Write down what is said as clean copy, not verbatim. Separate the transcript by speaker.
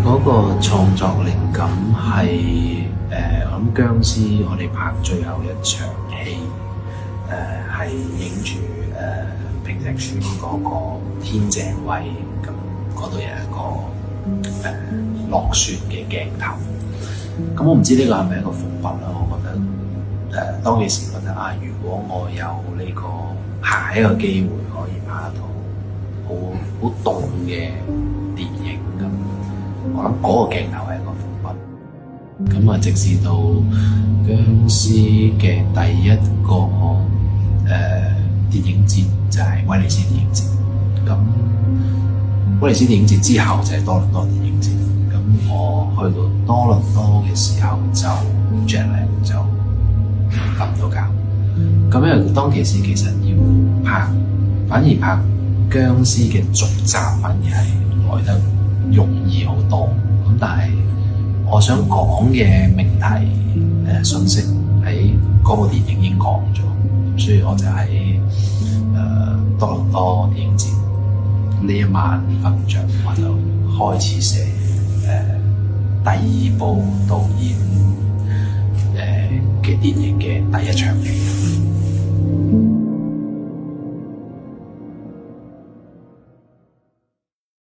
Speaker 1: 嗰個創作靈感係我諗殭屍，我哋拍最後一場戲，係影住平石村嗰個天井位，咁嗰度有一個落雪嘅鏡頭。咁我唔知呢個係咪一個伏筆啦？我覺得當其時覺得如果我有呢個下一個機會可以拍一套好凍嘅電影咁，我諗嗰個鏡頭係一個伏筆。咁直至到殭屍嘅第一個電影節就係威尼斯電影節。咁威尼斯電影節之後就係多倫多電影節。咁我去到多倫多嘅時候就 jet lag 就瞓唔到覺。咁因為當其時其實要拍，反而拍殭屍嘅續集反而係來得容易好多。咁但係我想講嘅命題信息喺嗰部電影已經講咗，所以我就喺多倫多電影節呢一晚瞓唔着，我就開始寫第二部導演嘅電影嘅第一場戲。